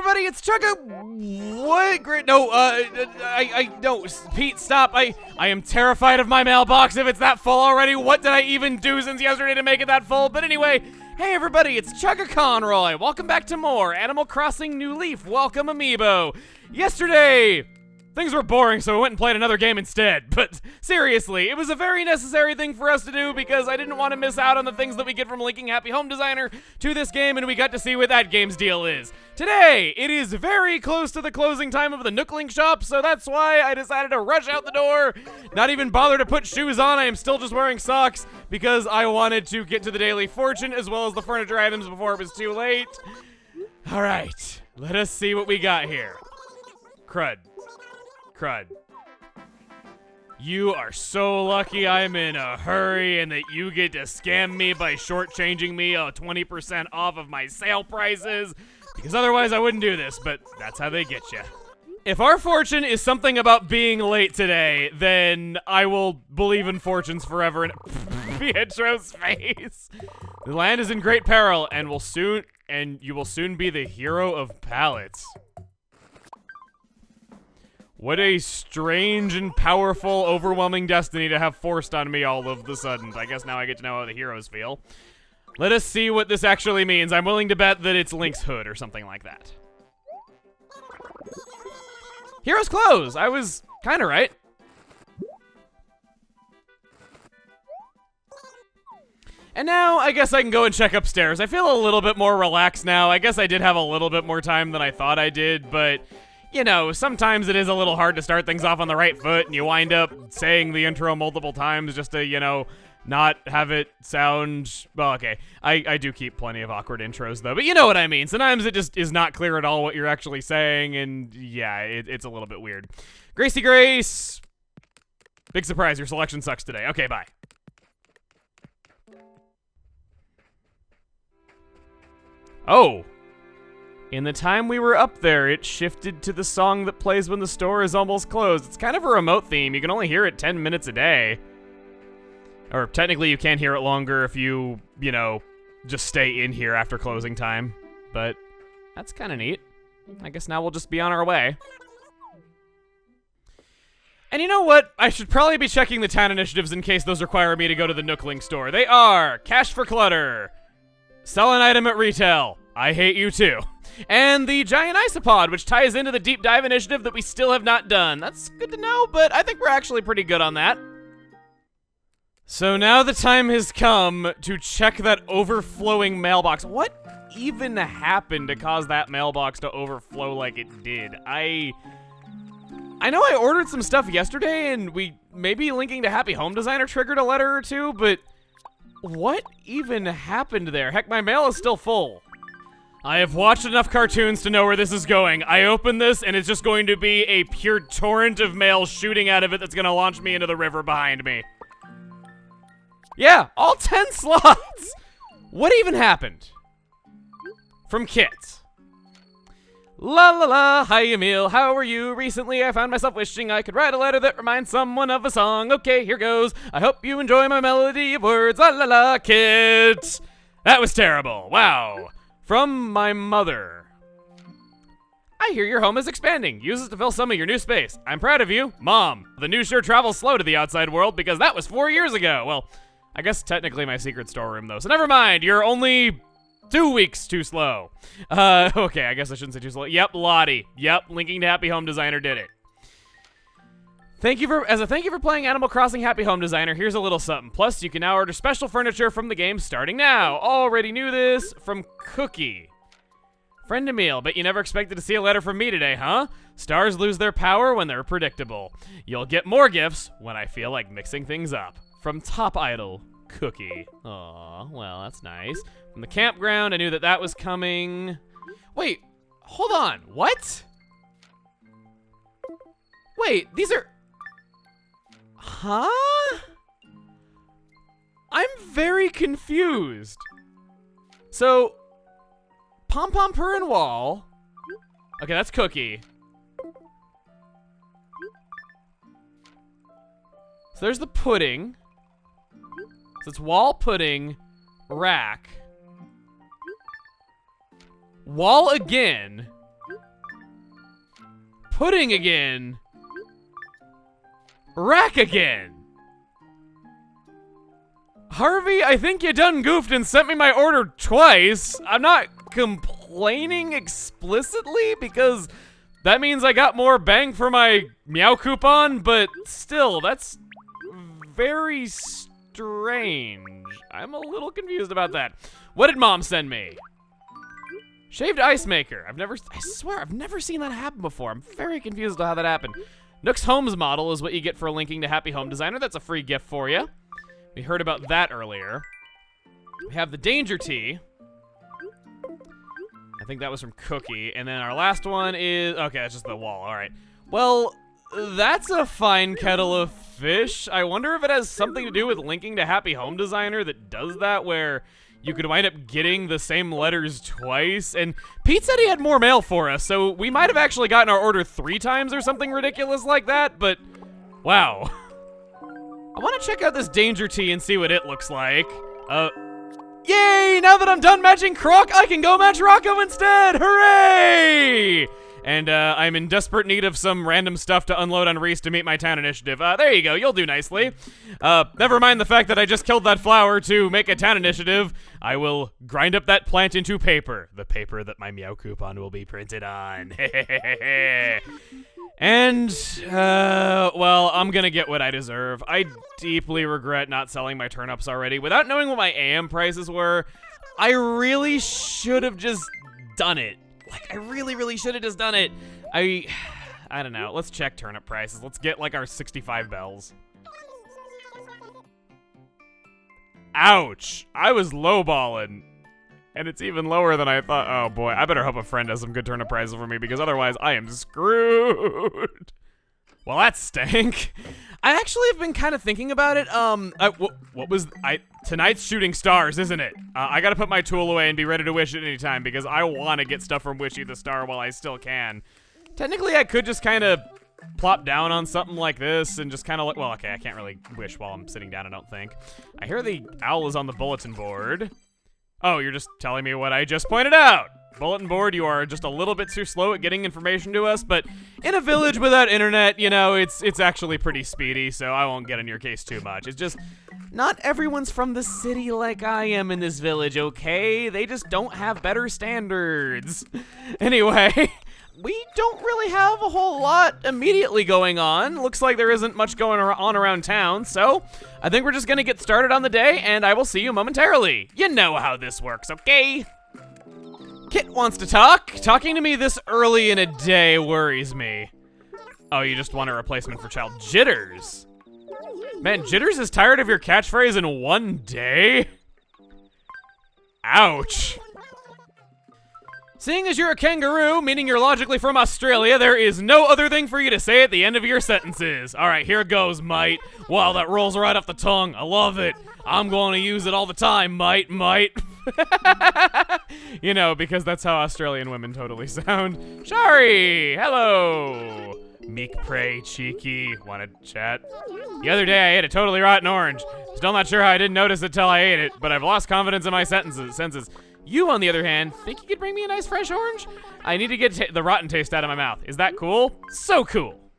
everybody, it's Chugga. What? Great. No, no, Pete, stop. I am terrified of my mailbox if it's that full already. What did I even do since yesterday to make it that full? But anyway, hey everybody, it's Chugga Conroy. Welcome back to more Animal Crossing New Leaf. Welcome, amiibo. Yesterday, things were boring, so I went and played another game instead. But seriously, it was a very necessary thing for us to do because I didn't want to miss out on the things that we get from linking Happy Home Designer to this game, and we got to see what that game's deal is. Today, it is very close to the closing time of the Nooklink shop, so that's why I decided to rush out the door, not even bother to put shoes on. I am still just wearing socks because I wanted to get to the Daily Fortune as well as the furniture items before it was too late. All right, let us see what we got here. Crud. You are so lucky I'm in a hurry and that you get to scam me by shortchanging me 20% off of my sale prices, because otherwise I wouldn't do this, but that's how they get you. If our fortune is something about being late today, then I will believe in fortunes forever. And Pietro's face. The land is in great peril and you will soon be the hero of pallets. What a strange and powerful, overwhelming destiny to have forced on me all of the sudden. I guess now I get to know how the heroes feel. Let us see what this actually means. I'm willing to bet that it's Link's hood or something like that. Heroes clothes! I was kinda right. And now, I guess I can go and check upstairs. I feel a little bit more relaxed now. I guess I did have a little bit more time than I thought I did, but you know, sometimes it is a little hard to start things off on the right foot, and you wind up saying the intro multiple times just to, you know, not have it sound, well, okay. I do keep plenty of awkward intros, though, but you know what I mean. Sometimes it just is not clear at all what you're actually saying, and yeah, it's a little bit weird. Gracie Grace! Big surprise, your selection sucks today. Okay, bye. Oh! In the time we were up there, it shifted to the song that plays when the store is almost closed. It's kind of a remote theme. You can only hear it 10 minutes a day. Or technically you can hear it longer if you know, just stay in here after closing time. But that's kind of neat. I guess now we'll just be on our way. And you know what? I should probably be checking the town initiatives in case those require me to go to the Nooklink store. They are Cash for Clutter, Sell an Item at Retail, I Hate You Too, and the Giant Isopod, which ties into the Deep Dive initiative that we still have not done. That's good to know, but I think we're actually pretty good on that. So now the time has come to check that overflowing mailbox. What even happened to cause that mailbox to overflow like it did? I know I ordered some stuff yesterday, and maybe linking to Happy Home Designer triggered a letter or two, but what even happened there? Heck, my mail is still full. I have watched enough cartoons to know where this is going. I open this, and it's just going to be a pure torrent of mail shooting out of it that's going to launch me into the river behind me. Yeah, all 10 slots! What even happened? From Kit. La la la, hi Emil, how are you? Recently I found myself wishing I could write a letter that reminds someone of a song. Okay, here goes. I hope you enjoy my melody of words. La la la, Kit. That was terrible. Wow. From my mother. I hear your home is expanding. Use it to fill some of your new space. I'm proud of you. Mom, the news sure travels slow to the outside world because that was 4 years ago. Well, I guess technically my secret storeroom though, so never mind. You're only 2 weeks too slow. Okay, I guess I shouldn't say too slow. Yep, Lottie. Yep, linking to Happy Home Designer did it. As a thank you for playing Animal Crossing Happy Home Designer, here's a little something. Plus, you can now order special furniture from the game starting now. Already knew this. From Cookie. Friend Emil, bet you never expected to see a letter from me today, huh? Stars lose their power when they're predictable. You'll get more gifts when I feel like mixing things up. From Top Idol, Cookie. Aw, well, that's nice. From the Campground, I knew that was coming. Wait, hold on, what? Wait, these are... Huh? I'm very confused. So, Pom Pom Purrin Wall. Okay, that's Cookie. So there's the pudding. So it's wall, pudding, rack. Wall again. Pudding again. Rack again. Harvey, I think you done goofed and sent me my order twice. I'm not complaining explicitly because that means I got more bang for my meow coupon, but still, that's very strange. I'm a little confused about that. What did Mom send me? Shaved ice maker. I swear, I've never seen that happen before. I'm very confused about how that happened. Nook's Homes model is what you get for linking to Happy Home Designer. That's a free gift for you. We heard about that earlier. We have the Danger Tea. I think that was from Cookie. And then our last one is... Okay, that's just the wall. All right. Well, that's a fine kettle of fish. I wonder if it has something to do with linking to Happy Home Designer that does that, where you could wind up getting the same letters twice. And Pete said he had more mail for us, so we might have actually gotten our order 3 times or something ridiculous like that, but wow. I want to check out this Danger Tea and see what it looks like. Yay! Now that I'm done matching Croc, I can go match Rocco instead! Hooray! And I'm in desperate need of some random stuff to unload on Reese to meet my town initiative. There you go, you'll do nicely. Never mind the fact that I just killed that flower to make a town initiative. I will grind up that plant into paper. The paper that my meow coupon will be printed on. And, well, I'm gonna get what I deserve. I deeply regret not selling my turnips already. Without knowing what my AM prices were, I really should have just done it. Like, I really should have just done it. I don't know. Let's check turnip prices. Let's get, like, our 65 bells. Ouch! I was lowballing. And it's even lower than I thought. Oh boy, I better hope a friend has some good turnip prices for me, because otherwise I am screwed. Well, that stank. I actually have been kind of thinking about it. What was tonight's Shooting Stars, isn't it? I gotta put my tool away and be ready to wish at any time, because I want to get stuff from Wishy the Star while I still can. Technically, I could just kind of plop down on something like this and just kind of well, okay, I can't really wish while I'm sitting down, I don't think. I hear the owl is on the bulletin board. Oh, you're just telling me what I just pointed out. Bulletin board, you are just a little bit too slow at getting information to us, but in a village without internet, you know, it's actually pretty speedy, so I won't get in your case too much. It's just, not everyone's from the city like I am in this village, okay? They just don't have better standards. Anyway, we don't really have a whole lot immediately going on. Looks like there isn't much going on around town, so I think we're just gonna get started on the day, and I will see you momentarily. You know how this works, okay? Kit wants to talk. Talking to me this early in a day worries me. Oh, you just want a replacement for Child. Jitters. Man, Jitters is tired of your catchphrase in one day? Ouch. Seeing as you're a kangaroo, meaning you're logically from Australia, there is no other thing for you to say at the end of your sentences. All right, here goes, mate. Wow, that rolls right off the tongue. I love it. I'm going to use it all the time, mate. You know, because that's how Australian women totally sound. Shari, hello. Meek prey, cheeky, wanna chat? The other day I ate a totally rotten orange. Still not sure how I didn't notice it till I ate it, but I've lost confidence in my senses. You, on the other hand, think you could bring me a nice fresh orange? I need to get the rotten taste out of my mouth. Is that cool? So cool.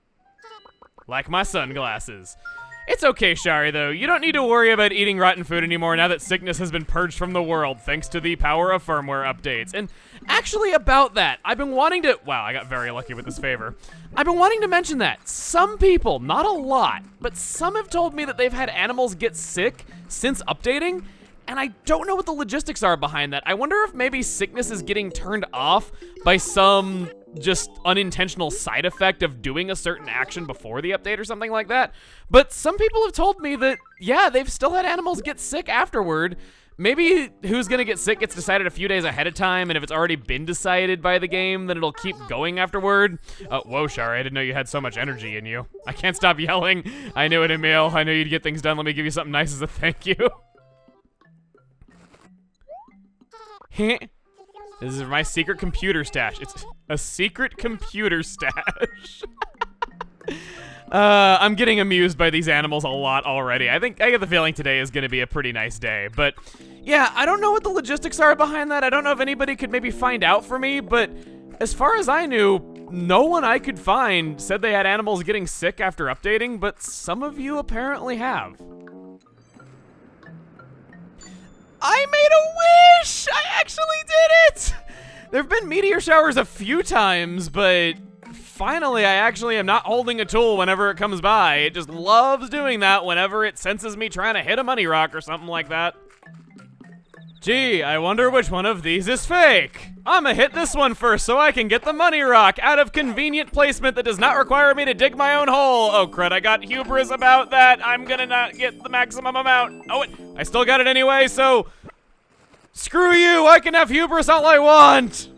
Like my sunglasses. It's okay, Shari, though. You don't need to worry about eating rotten food anymore now that sickness has been purged from the world, thanks to the power of firmware updates. And actually, about that, I've been wanting to... Wow, I got very lucky with this favor. I've been wanting to mention that. Some people, not a lot, but some have told me that they've had animals get sick since updating, and I don't know what the logistics are behind that. I wonder if maybe sickness is getting turned off by some just unintentional side effect of doing a certain action before the update or something like that. But some people have told me that, yeah, they've still had animals get sick afterward. Maybe who's gonna get sick gets decided a few days ahead of time, and if it's already been decided by the game, then it'll keep going afterward. Whoa, Shari, I didn't know you had so much energy in you. I can't stop yelling. I knew it, Emil. I knew you'd get things done. Let me give you something nice as a thank you. This is my secret computer stash. It's a secret computer stash. I'm getting amused by these animals a lot already. I get the feeling today is gonna be a pretty nice day, but yeah, I don't know what the logistics are behind that. I don't know if anybody could maybe find out for me, but as far as I knew, no one I could find said they had animals getting sick after updating, but some of you apparently have. I made a wish! I actually did it! There have been meteor showers a few times, but finally I actually am not holding a tool whenever it comes by. It just loves doing that whenever it senses me trying to hit a money rock or something like that. Gee, I wonder which one of these is fake. I'ma hit this one first so I can get the money rock out of convenient placement that does not require me to dig my own hole. Oh crud, I got hubris about that. I'm gonna not get the maximum amount. Oh, I still got it anyway, so screw you, I can have hubris all I want.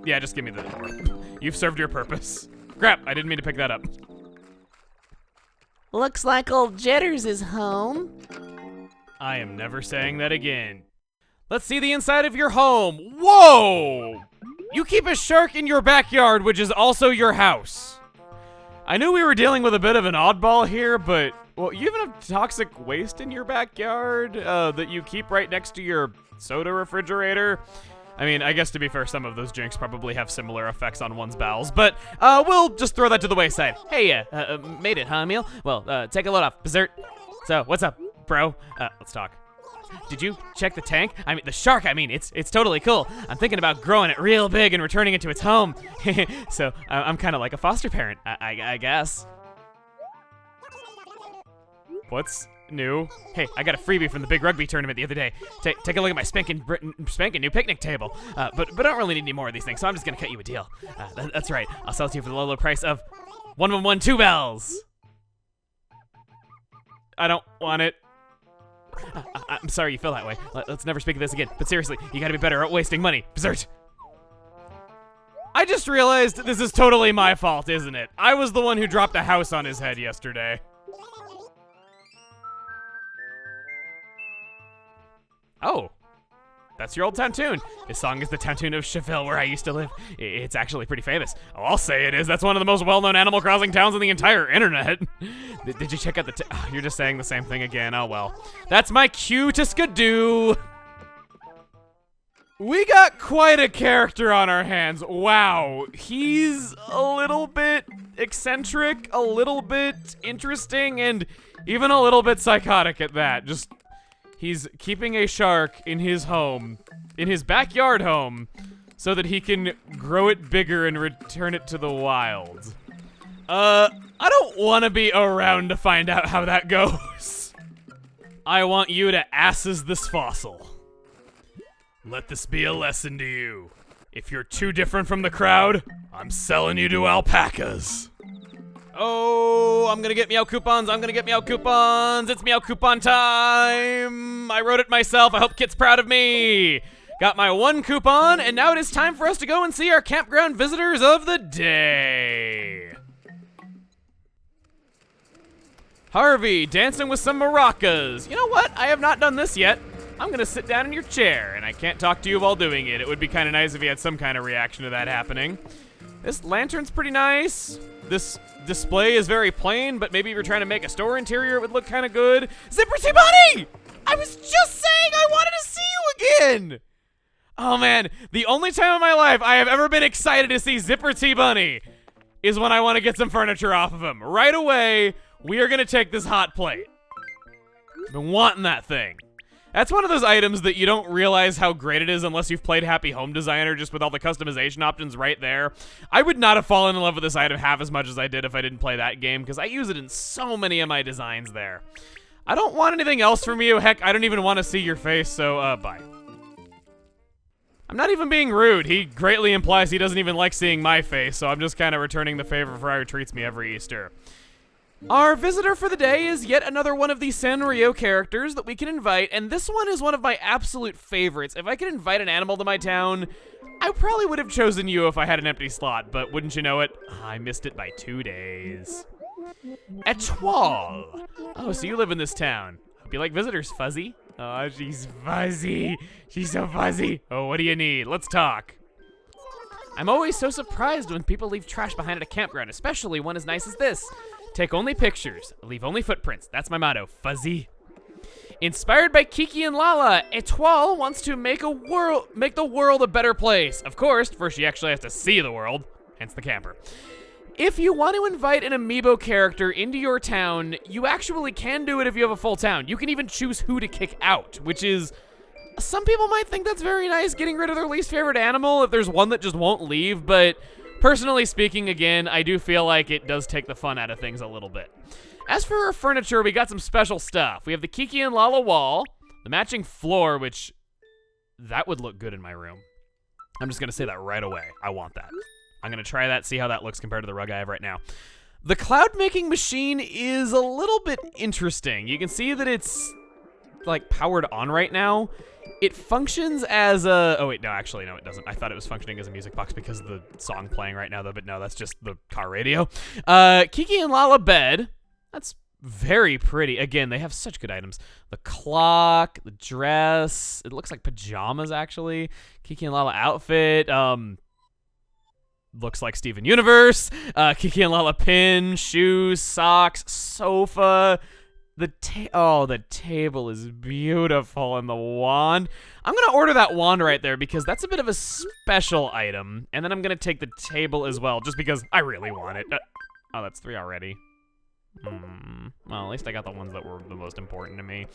Yeah, just give me the door. You've served your purpose. Crap, I didn't mean to pick that up. Looks like old Jitters is home. I am never saying that again. Let's see the inside of your home. Whoa! You keep a shark in your backyard, which is also your house. I knew we were dealing with a bit of an oddball here, but, well, you even have toxic waste in your backyard that you keep right next to your soda refrigerator. I mean, I guess to be fair, some of those drinks probably have similar effects on one's bowels, but we'll just throw that to the wayside. Hey, made it, huh, Emil? Well, take a load off. Dessert. So, what's up, bro? Let's talk. Did you check the tank? I mean, the shark, it's totally cool. I'm thinking about growing it real big and returning it to its home. So, I'm kind of like a foster parent, I guess. What's new? Hey, I got a freebie from the big rugby tournament the other day. Take a look at my spanking new picnic table. But I don't really need any more of these things, so I'm just gonna cut you a deal. That's right. I'll sell it to you for the low price of 111 bells. I don't want it. I'm sorry you feel that way. Let's never speak of this again. But seriously, you gotta be better at wasting money. Berserk. I just realized this is totally my fault, isn't it? I was the one who dropped a house on his head yesterday. Oh, that's your old town tune. This song is the town tune of Cheville, where I used to live. It's actually pretty famous. Oh, I'll say it is. That's one of the most well-known Animal Crossing towns on the entire internet. Did you check out the oh, you're just saying the same thing again. Oh, well. That's my cue to skidoo. We got quite a character on our hands. Wow. He's a little bit eccentric, a little bit interesting, and even a little bit psychotic at that. Just... he's keeping a shark in his home, in his backyard home, so that he can grow it bigger and return it to the wild. I don't want to be around to find out how that goes. I want you to asses this fossil. Let this be a lesson to you. If you're too different from the crowd, I'm selling you to alpacas. Oh, I'm gonna get Meow coupons, It's Meow coupon time. I wrote it myself, I hope Kit's proud of me. Got my 1 coupon, and now it is time for us to go and see our campground visitors of the day. Harvey, dancing with some maracas. You know what? I have not done this yet. I'm gonna sit down in your chair, and I can't talk to you while doing it. It would be kind of nice if you had some kind of reaction to that happening. This lantern's pretty nice. This display is very plain, but maybe if you're trying to make a store interior, it would look kind of good. Zipper T Bunny! I was just saying I wanted to see you again! Oh man, the only time in my life I have ever been excited to see Zipper T Bunny is when I want to get some furniture off of him. Right away, we are gonna take this hot plate. I've been wanting that thing. That's one of those items that you don't realize how great it is unless you've played Happy Home Designer just with all the customization options right there. I would not have fallen in love with this item half as much as I did if I didn't play that game, because I use it in so many of my designs there. I don't want anything else from you. Heck, I don't even want to see your face, so, bye. I'm not even being rude. He greatly implies he doesn't even like seeing my face, so I'm just kind of returning the favor for how he treats me every Easter. Our visitor for the day is yet another one of the Sanrio characters that we can invite, and this one is one of my absolute favorites. If I could invite an animal to my town, I probably would have chosen you if I had an empty slot, but wouldn't you know it, I missed it by 2 days. Etoile. Oh, so you live in this town. Hope you like visitors, Fuzzy. Oh, she's fuzzy. She's so fuzzy. Oh, what do you need? Let's talk. I'm always so surprised when people leave trash behind at a campground, especially one as nice as this. Take only pictures, leave only footprints. That's my motto, Fuzzy. Inspired by Kiki and Lala, Etoile wants to make the world a better place. Of course, first she actually has to see the world. hence the camper. If you want to invite an amiibo character into your town, you actually can do it if you have a full town. You can even choose who to kick out, which is, some people might think that's very nice, getting rid of their least favorite animal if there's one that just won't leave, but personally speaking, again, I do feel like it does take the fun out of things a little bit. As for our furniture, we got some special stuff. We have the Kiki and Lala wall, the matching floor, which, that would look good in my room. I'm just gonna say that right away. I want that. I'm gonna try that, see how that looks compared to the rug I have right now. The cloud making machine is a little bit interesting. You can see that it's like powered on right now. It functions as a, oh wait, no, actually, no, it doesn't. I thought it was functioning as a music box because of the song playing right now though, but no, that's just the car radio. Kiki and Lala bed. That's very pretty. Again, they have such good items. The clock, the dress, it looks like pajamas actually. Kiki and Lala outfit, looks like Steven Universe. Kiki and Lala pin, shoes, socks, sofa. The table is beautiful, and the wand. I'm gonna order that wand right there because that's a bit of a special item. And then I'm gonna take the table as well, just because I really want it. Oh, that's 3 already. Well, at least I got the ones that were the most important to me.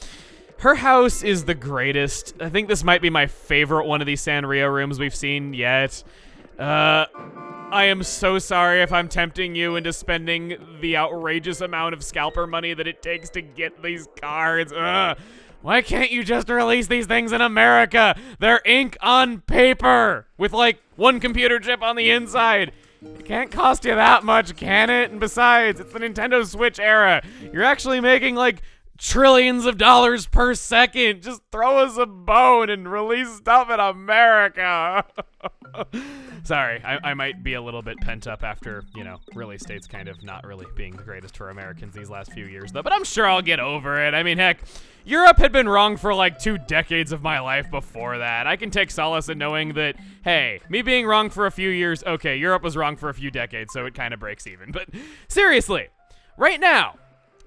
Her house is the greatest. I think this might be my favorite one of these Sanrio rooms we've seen yet. I am so sorry if I'm tempting you into spending the outrageous amount of scalper money that it takes to get these cards. Why can't you just release these things in America? They're ink on paper with like 1 computer chip on the inside. It can't cost you that much, can it? And besides, it's the Nintendo Switch era. You're actually making like trillions of dollars per second. Just throw us a bone and release stuff in America. Sorry, I might be a little bit pent up after, you know, release dates kind of not really being the greatest for Americans these last few years, though, but I'm sure I'll get over it. I mean, heck, Europe had been wrong for like 2 decades of my life before that. I can take solace in knowing that, hey, me being wrong for a few years, okay, Europe was wrong for a few decades, so it kind of breaks even. But seriously, right now,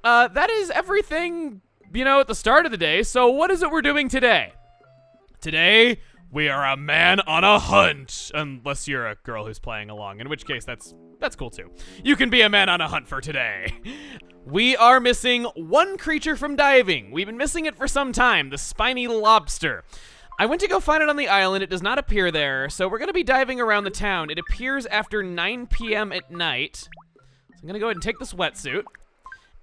that is everything, you know, at the start of the day. So what is it we're doing today? Today, we are a man on a hunt, unless you're a girl who's playing along, in which case that's cool too. You can be a man on a hunt for today. We are missing 1 creature from diving. We've been missing it for some time, the spiny lobster. I went to go find it on the island. It does not appear there, so we're going to be diving around the town. It appears after 9 p.m. at night. So I'm going to go ahead and take this wetsuit.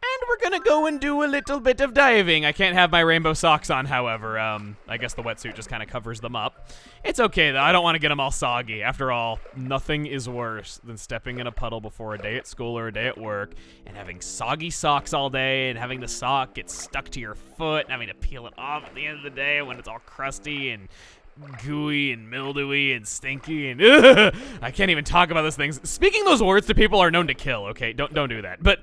And we're gonna go and do a little bit of diving. I can't have my rainbow socks on, however. I guess the wetsuit just kind of covers them up. It's okay, though. I don't want to get them all soggy. After all, nothing is worse than stepping in a puddle before a day at school or a day at work and having soggy socks all day and having the sock get stuck to your foot and having to peel it off at the end of the day when it's all crusty and gooey and mildewy and stinky and I can't even talk about those things. Speaking those words to people are known to kill, okay? Don't do that. But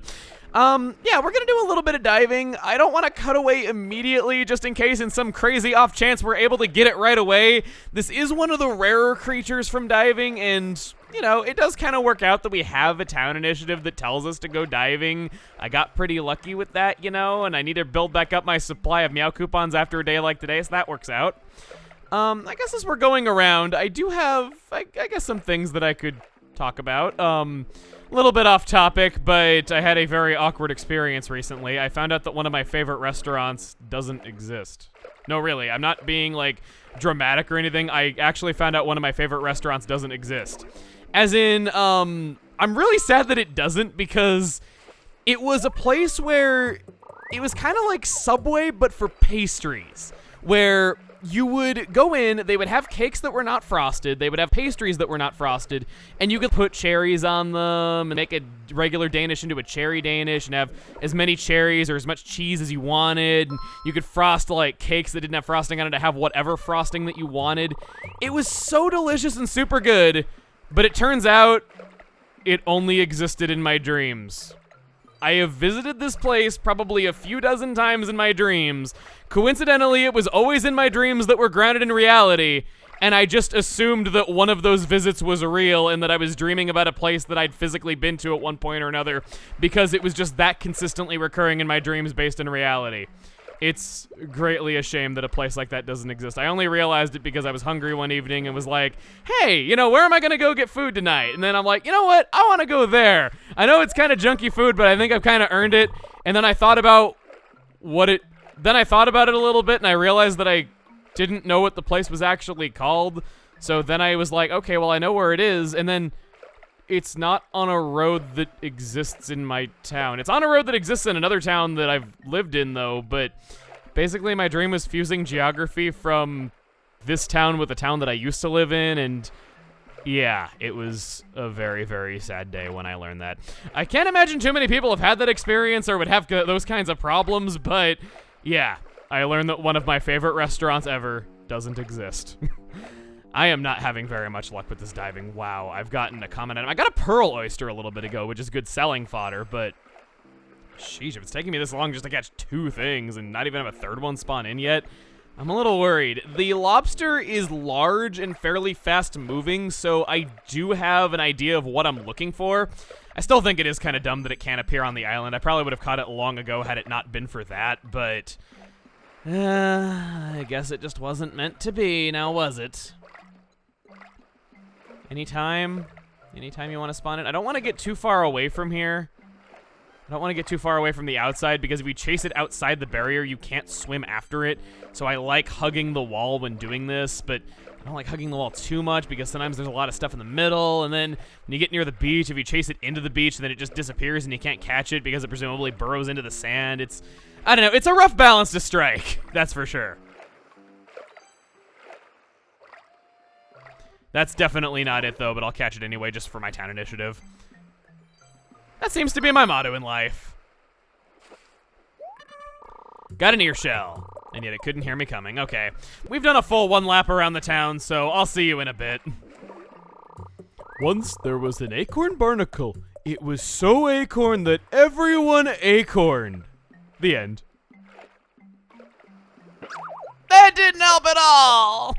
yeah, we're gonna do a little bit of diving. I don't want to cut away immediately just in case in some crazy off chance we're able to get it right away. This is one of the rarer creatures from diving, and you know, it does kind of work out that we have a town initiative that tells us to go diving. I got pretty lucky with that, you know, and I need to build back up my supply of Meow coupons after a day like today, so that works out. I guess as we're going around, I do have, I guess, some things that I could talk about. A little bit off topic, but I had a very awkward experience recently. I found out that one of my favorite restaurants doesn't exist. No, really, I'm not being, like, dramatic or anything. I actually found out one of my favorite restaurants doesn't exist. As in, I'm really sad that it doesn't, because it was a place where it was kind of like Subway, but for pastries, where you would go in, they would have cakes that were not frosted, they would have pastries that were not frosted, and you could put cherries on them and make a regular Danish into a cherry Danish and have as many cherries or as much cheese as you wanted. And you could frost like cakes that didn't have frosting on it to have whatever frosting that you wanted. It was so delicious and super good, but it turns out it only existed in my dreams. I have visited this place probably a few dozen times in my dreams. Coincidentally, it was always in my dreams that were grounded in reality, and I just assumed that one of those visits was real and that I was dreaming about a place that I'd physically been to at one point or another because it was just that consistently recurring in my dreams based in reality. It's greatly a shame that a place like that doesn't exist. I only realized it because I was hungry one evening and was like, hey, you know, where am I gonna go get food tonight? And then I'm like, you know what? I wanna go there. I know it's kind of junky food, but I think I've kind of earned it. And then I thought about then I thought about it a little bit and I realized that I didn't know what the place was actually called. So then I was like, okay, well, I know where it is. And then it's not on a road that exists in my town. It's on a road that exists in another town that I've lived in, though, but basically my dream was fusing geography from this town with a town that I used to live in, and yeah, it was a very, very sad day when I learned that. I can't imagine too many people have had that experience or would have those kinds of problems, but yeah, I learned that one of my favorite restaurants ever doesn't exist. I am not having very much luck with this diving. Wow, I've gotten a common item. I got a pearl oyster a little bit ago, which is good selling fodder, but sheesh, if it's taking me this long just to catch 2 things and not even have a third one spawn in yet, I'm a little worried. The lobster is large and fairly fast moving, so I do have an idea of what I'm looking for. I still think it is kind of dumb that it can't appear on the island. I probably would have caught it long ago had it not been for that, but I guess it just wasn't meant to be, now was it? Anytime you want to spawn it. I don't want to get too far away from here. I don't want to get too far away from the outside because if you chase it outside the barrier, you can't swim after it. So I like hugging the wall when doing this, but I don't like hugging the wall too much because sometimes there's a lot of stuff in the middle, and then when you get near the beach, if you chase it into the beach, then it just disappears and you can't catch it because it presumably burrows into the sand. I don't know, it's a rough balance to strike, that's for sure. That's definitely not it, though, but I'll catch it anyway just for my town initiative. That seems to be my motto in life. Got an ear shell, and yet it couldn't hear me coming. Okay. We've done a full 1 lap around the town, so I'll see you in a bit. Once there was an acorn barnacle. It was so acorn that everyone acorned. The end. That didn't help at all!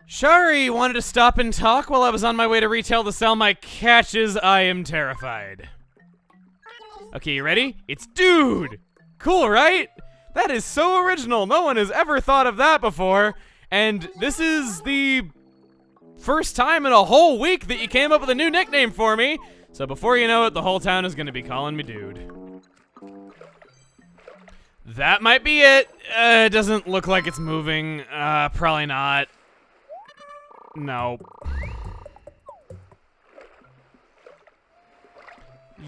Shari wanted to stop and talk while I was on my way to retail to sell my catches. I am terrified. Okay, you ready? It's dude! Cool, right? That is so original. No one has ever thought of that before. And this is the first time in a whole week that you came up with a new nickname for me. So before you know it, the whole town is going to be calling me dude. That might be it. It doesn't look like it's moving. Probably not. No.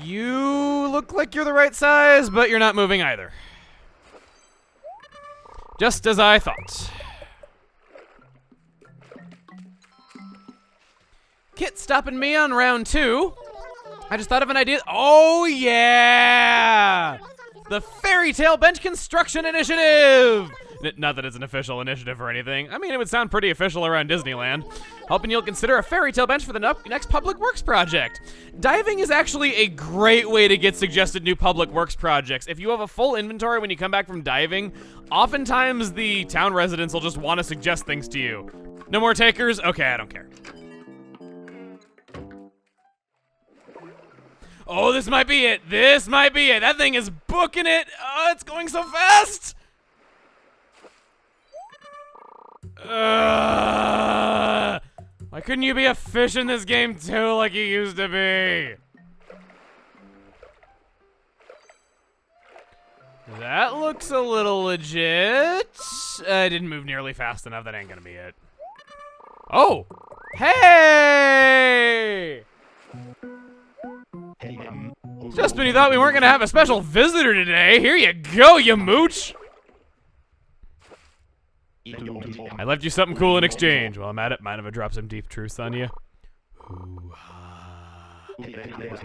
You look like you're the right size, but you're not moving either. Just as I thought. Kit stopping me on round 2. I just thought of an idea. Oh, yeah! The Fairy Tale Bench Construction Initiative! Not that it's an official initiative or anything. I mean, it would sound pretty official around Disneyland. Hoping you'll consider a fairy tale bench for the next public works project. Diving is actually a great way to get suggested new public works projects. If you have a full inventory when you come back from diving, oftentimes the town residents will just want to suggest things to you. No more takers? Okay, I don't care. Oh, this might be it. This might be it. That thing is booking it. Oh, it's going so fast. Why couldn't you be a fish in this game too, like you used to be? That looks a little legit. I didn't move nearly fast enough. That ain't gonna be it. Oh! Hey! Just when you thought we weren't gonna have a special visitor today, here you go, you mooch! I left you something cool in exchange. While I'm at it, mind if I drop some deep truths on you?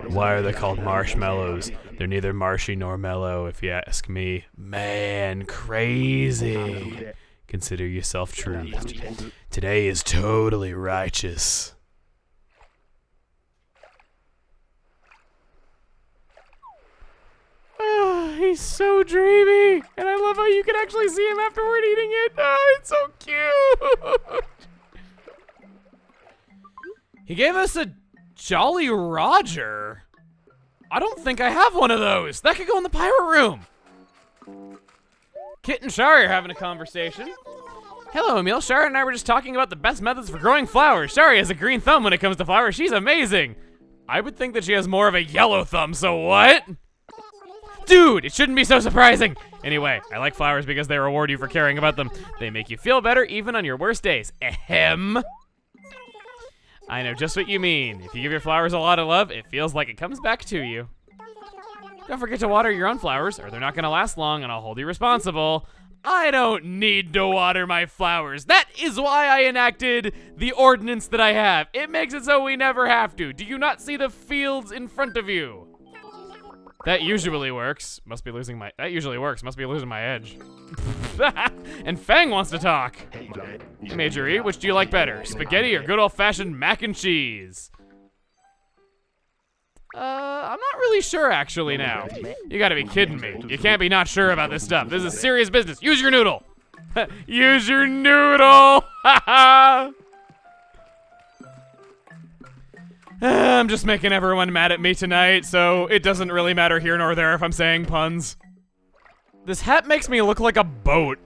Why are they called marshmallows? They're neither marshy nor mellow, if you ask me. Man, crazy. Consider yourself truthed. Today is totally righteous. He's so dreamy, and I love how you can actually see him afterward eating it. Oh, it's so cute. He gave us a Jolly Roger. I don't think I have one of those. That could go in the pirate room. Kit and Shari are having a conversation. Hello, Emil. Shari and I were just talking about the best methods for growing flowers. Shari has a green thumb when it comes to flowers. She's amazing. I would think that she has more of a yellow thumb, so what? Dude, it shouldn't be so surprising. Anyway, I like flowers because they reward you for caring about them. They make you feel better even on your worst days. Ahem. I know just what you mean. If you give your flowers a lot of love, it feels like it comes back to you. Don't forget to water your own flowers, or they're not gonna last long, and I'll hold you responsible. I don't need to water my flowers. That is why I enacted the ordinance that I have. It makes it so we never have to. Do you not see the fields in front of you? That usually works. That usually works. Must be losing my edge. And Fang wants to talk. Hey, Major E, which do you like better? Spaghetti or good old-fashioned mac and cheese? I'm not really sure actually now. You gotta be kidding me. You can't be not sure about this stuff. This is serious business. Use your noodle. Use your noodle. I'm just making everyone mad at me tonight, so it doesn't really matter here nor there if I'm saying puns. This hat makes me look like a boat.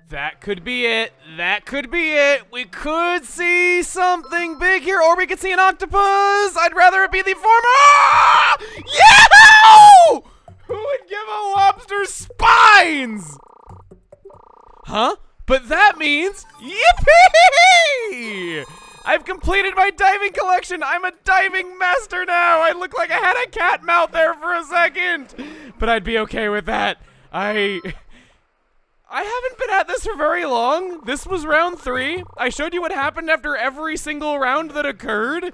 That could be it. That could be it. We could see something big here, or we could see an octopus. I'd rather it be the former. Yahoo! Who would give a lobster spines? Huh? But that means, yippee! I've completed my diving collection. I'm a diving master now. I look like I had a cat mouth there for a second, but I'd be okay with that. I haven't been at this for very long. This was round 3. I showed you what happened after every single round that occurred.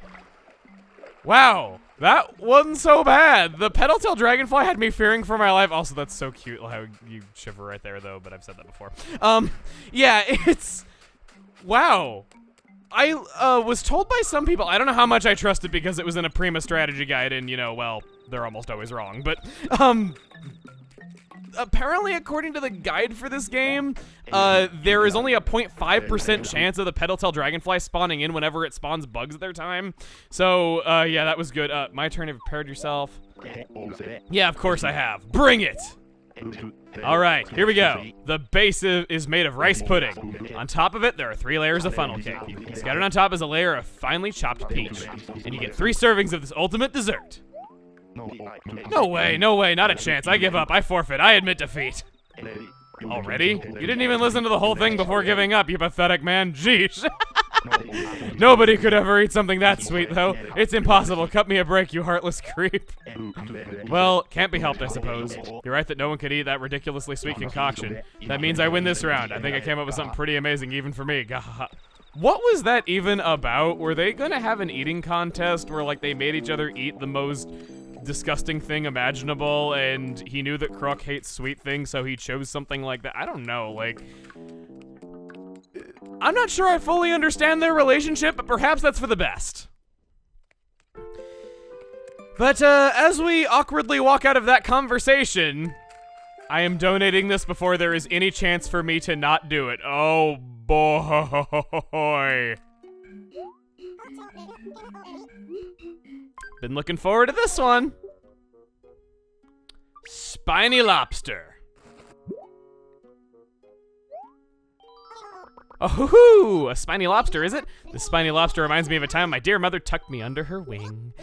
Wow, that wasn't so bad. The petal-tail dragonfly had me fearing for my life. Also, that's so cute how you shiver right there, though, but I've said that before. Yeah, it's... Wow. I was told by some people, I don't know how much I trust it because it was in a Prima strategy guide, and, you know, well, they're almost always wrong, but, apparently, according to the guide for this game, there is only a 0.5% chance of the petal-tail dragonfly spawning in whenever it spawns bugs at their time. So, yeah, that was good. My turn. Have you prepared yourself? Yeah, of course I have. Bring it! Alright, here we go. The base is made of rice pudding. On top of it, there are 3 layers of funnel cake. Scattered on top is a layer of finely chopped peach. And you get 3 servings of this ultimate dessert. No way, not a chance. I give up. I forfeit. I admit defeat. Already? You didn't even listen to the whole thing before giving up, you pathetic man. Jeez. Nobody could ever eat something that sweet, though. It's impossible. Cut me a break, you heartless creep. Well, can't be helped, I suppose. You're right that no one could eat that ridiculously sweet concoction. That means I win this round. I think I came up with something pretty amazing, even for me. What was that even about? Were they gonna have an eating contest where, like, they made each other eat the most disgusting thing imaginable, and he knew that Croc hates sweet things, so he chose something like that? I don't know, like... I'm not sure I fully understand their relationship, but perhaps that's for the best. But, as we awkwardly walk out of that conversation, I am donating this before there is any chance for me to not do it. Oh, boy. Been looking forward to this one. Spiny lobster. Oh, a spiny lobster, is it? This spiny lobster reminds me of a time my dear mother tucked me under her wing.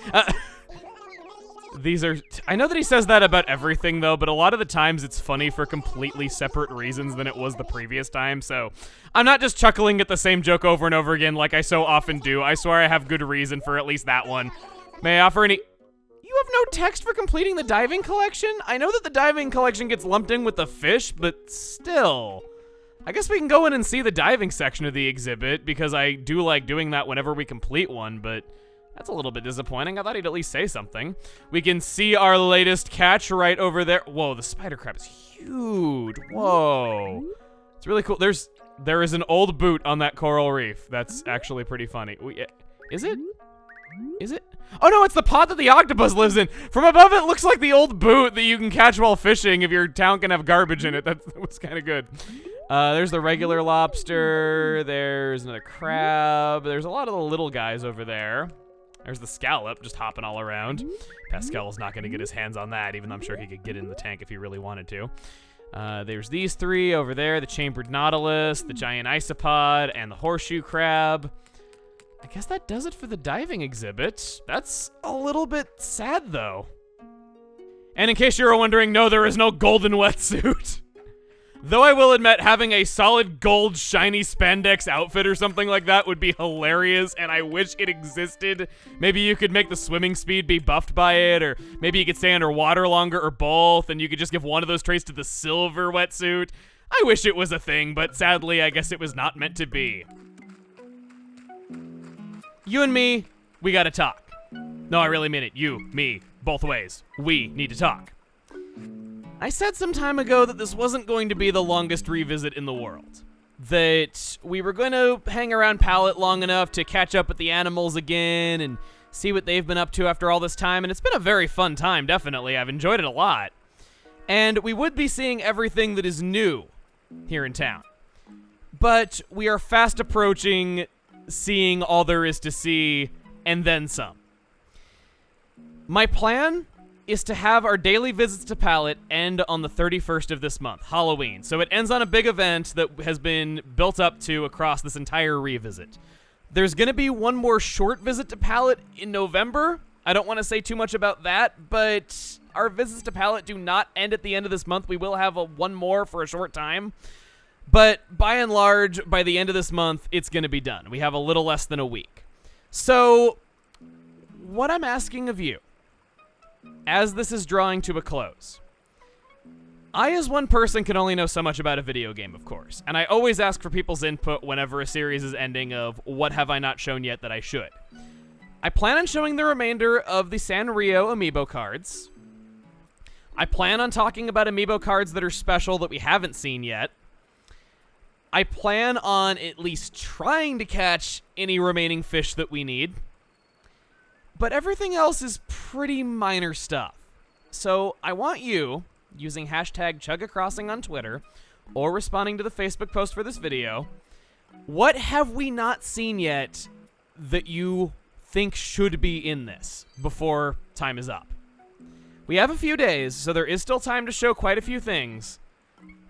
These are... I know that he says that about everything, though, but a lot of the times it's funny for completely separate reasons than it was the previous time, so... I'm not just chuckling at the same joke over and over again like I so often do. I swear I have good reason for at least that one. May I offer any... You have no text for completing the diving collection? I know that the diving collection gets lumped in with the fish, but still... I guess we can go in and see the diving section of the exhibit, because I do like doing that whenever we complete one, but that's a little bit disappointing. I thought he'd at least say something. We can see our latest catch right over there. Whoa, the spider crab is huge. Whoa. It's really cool. There is an old boot on that coral reef. That's actually pretty funny. Is it? Is it? Oh no, it's the pot that the octopus lives in. From above, it looks like the old boot that you can catch while fishing if your town can have garbage in it. That was kind of good. There's the regular lobster. There's another crab. There's a lot of the little guys over there. There's the scallop just hopping all around. Pascal's not going to get his hands on that, even though I'm sure he could get in the tank if he really wanted to. There's these three over there, the chambered nautilus, the giant isopod, and the horseshoe crab. I guess that does it for the diving exhibit. That's a little bit sad, though. And in case you were wondering, no, there is no golden wetsuit. Though I will admit, having a solid gold shiny spandex outfit or something like that would be hilarious, and I wish it existed. Maybe you could make the swimming speed be buffed by it, or maybe you could stay underwater longer, or both, and you could just give one of those traits to the silver wetsuit. I wish it was a thing, but sadly, I guess it was not meant to be. You and me, we gotta talk. No, I really mean it. You, me, both ways. We need to talk. I said some time ago that this wasn't going to be the longest revisit in the world. That we were going to hang around Pallet long enough to catch up with the animals again and see what they've been up to after all this time, and it's been a very fun time, definitely. I've enjoyed it a lot. And we would be seeing everything that is new here in town. But we are fast approaching seeing all there is to see, and then some. My plan is to have our daily visits to Pallet end on the 31st of this month, Halloween. So it ends on a big event that has been built up to across this entire revisit. There's going to be one more short visit to Pallet in November. I don't want to say too much about that, but our visits to Pallet do not end at the end of this month. We will have one more for a short time. But by and large, by the end of this month, it's going to be done. We have a little less than a week. So what I'm asking of you, as this is drawing to a close, I as one person can only know so much about a video game, of course, and I always ask for people's input whenever a series is ending of what have I not shown yet that I should. I plan on showing the remainder of the Sanrio amiibo cards. I plan on talking about amiibo cards that are special that we haven't seen yet. I plan on at least trying to catch any remaining fish that we need. But everything else is pretty minor stuff. So I want you, using hashtag #ChuggaCrossing on Twitter, or responding to the Facebook post for this video, what have we not seen yet that you think should be in this before time is up? We have a few days, so there is still time to show quite a few things.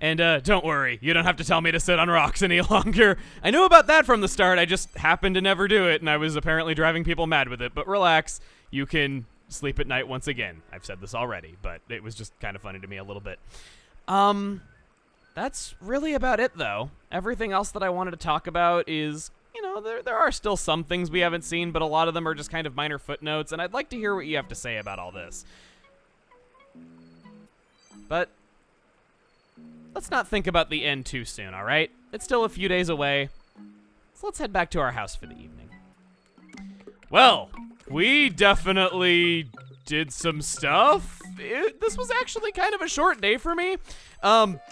And don't worry, you don't have to tell me to sit on rocks any longer. I knew about that from the start, I just happened to never do it, and I was apparently driving people mad with it. But relax, you can sleep at night once again. I've said this already, but it was just kind of funny to me a little bit. That's really about it, though. Everything else that I wanted to talk about is, you know, there are still some things we haven't seen, but a lot of them are just kind of minor footnotes, and I'd like to hear what you have to say about all this. But let's not think about the end too soon, all right? It's still a few days away. So let's head back to our house for the evening. Well, we definitely did some stuff. This was actually kind of a short day for me.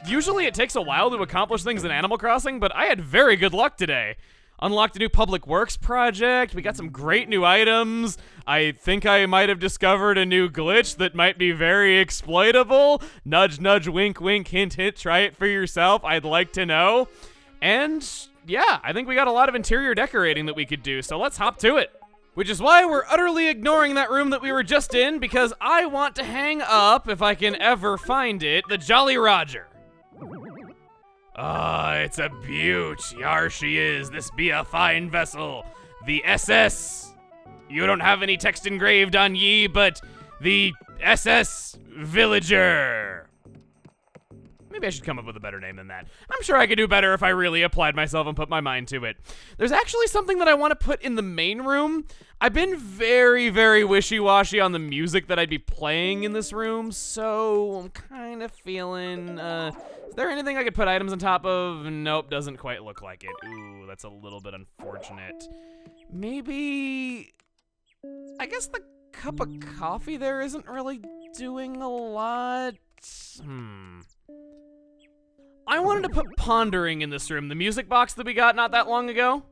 Usually it takes a while to accomplish things in Animal Crossing, but I had very good luck today. Unlocked a new public works project. We got some great new items. I think I might have discovered a new glitch that might be very exploitable. Nudge, nudge, wink, wink, hint, hint. Try it for yourself. I'd like to know. And yeah, I think we got a lot of interior decorating that we could do, so let's hop to it. Which is why we're utterly ignoring that room that we were just in, because I want to hang up, if I can ever find it, the Jolly Roger. It's a beaut. Yar she is. This be a fine vessel. The SS. You don't have any text engraved on ye, but the SS Villager. Maybe I should come up with a better name than that. I'm sure I could do better if I really applied myself and put my mind to it. There's actually something that I want to put in the main room. I've been very, very wishy-washy on the music that I'd be playing in this room, so I'm kind of feeling, is there anything I could put items on top of? Nope, doesn't quite look like it. Ooh, that's a little bit unfortunate. Maybe, I guess the cup of coffee there isn't really doing a lot. I wanted to put Pondering in this room, the music box that we got not that long ago.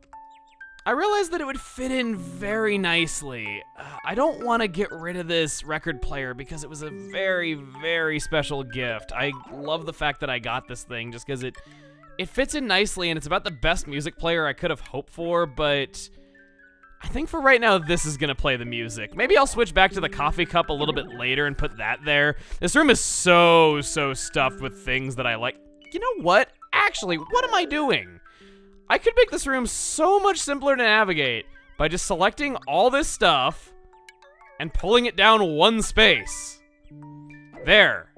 I realized that it would fit in very nicely. I don't want to get rid of this record player because it was a very, very special gift. I love the fact that I got this thing just because it fits in nicely, and it's about the best music player I could have hoped for, but I think for right now, this is gonna play the music. Maybe I'll switch back to the coffee cup a little bit later and put that there. This room is so stuffed with things that I like. You know what? Actually, what am I doing? I could make this room so much simpler to navigate by just selecting all this stuff and pulling it down one space. There.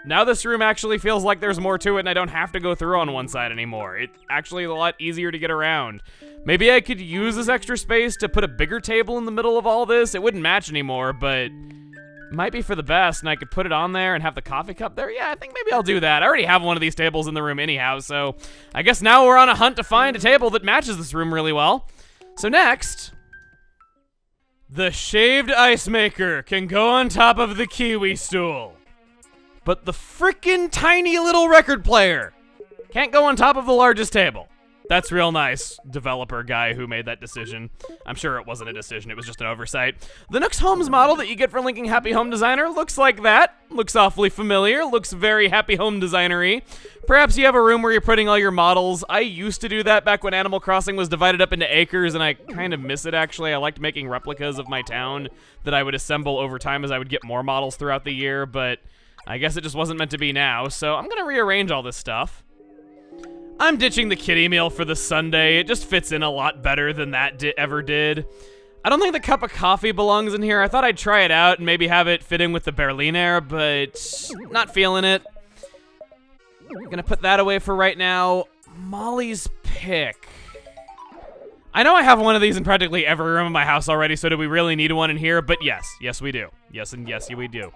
Now this room actually feels like there's more to it and I don't have to go through on one side anymore. It's actually a lot easier to get around. Maybe I could use this extra space to put a bigger table in the middle of all this. It wouldn't match anymore, but it might be for the best, and I could put it on there and have the coffee cup there. Yeah, I think maybe I'll do that. I already have one of these tables in the room anyhow, so I guess now we're on a hunt to find a table that matches this room really well. So next, the shaved ice maker can go on top of the kiwi stool. But the frickin' tiny little record player can't go on top of the largest table. That's real nice, developer guy who made that decision. I'm sure it wasn't a decision, it was just an oversight. The Nook's Homes model that you get for linking Happy Home Designer looks like that. Looks awfully familiar, looks very Happy Home Designer-y. Perhaps you have a room where you're putting all your models. I used to do that back when Animal Crossing was divided up into acres, and I kind of miss it actually. I liked making replicas of my town that I would assemble over time as I would get more models throughout the year, but I guess it just wasn't meant to be now, so I'm gonna rearrange all this stuff. I'm ditching the kiddie meal for the sundae. It just fits in a lot better than that ever did. I don't think the cup of coffee belongs in here. I thought I'd try it out and maybe have it fit in with the Berliner, but not feeling it. I'm gonna put that away for right now. Molly's pick. I know I have one of these in practically every room in my house already, so do we really need one in here? But yes, we do. Yes, and yes, we do.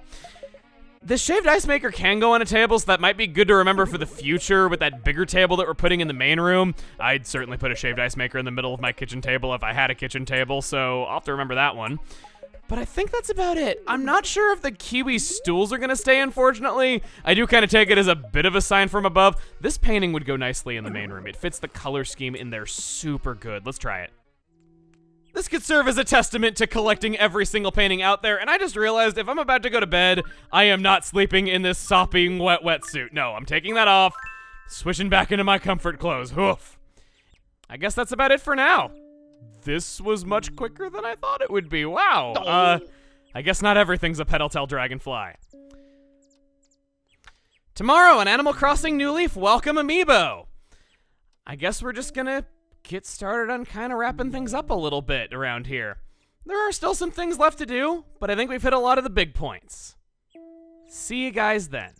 This shaved ice maker can go on a table, so that might be good to remember for the future with that bigger table that we're putting in the main room. I'd certainly put a shaved ice maker in the middle of my kitchen table if I had a kitchen table, so I'll have to remember that one. But I think that's about it. I'm not sure if the kiwi stools are gonna stay, unfortunately. I do kind of take it as a bit of a sign from above. This painting would go nicely in the main room. It fits the color scheme in there super good. Let's try it. This could serve as a testament to collecting every single painting out there, and I just realized if I'm about to go to bed, I am not sleeping in this sopping wet wetsuit. No, I'm taking that off, switching back into my comfort clothes. Oof. I guess that's about it for now. This was much quicker than I thought it would be. Wow. I guess not everything's a Petaltel Dragonfly. Tomorrow on Animal Crossing New Leaf, welcome Amiibo. I guess we're just gonna get started on kind of wrapping things up a little bit around here. There are still some things left to do, but I think we've hit a lot of the big points. See you guys then.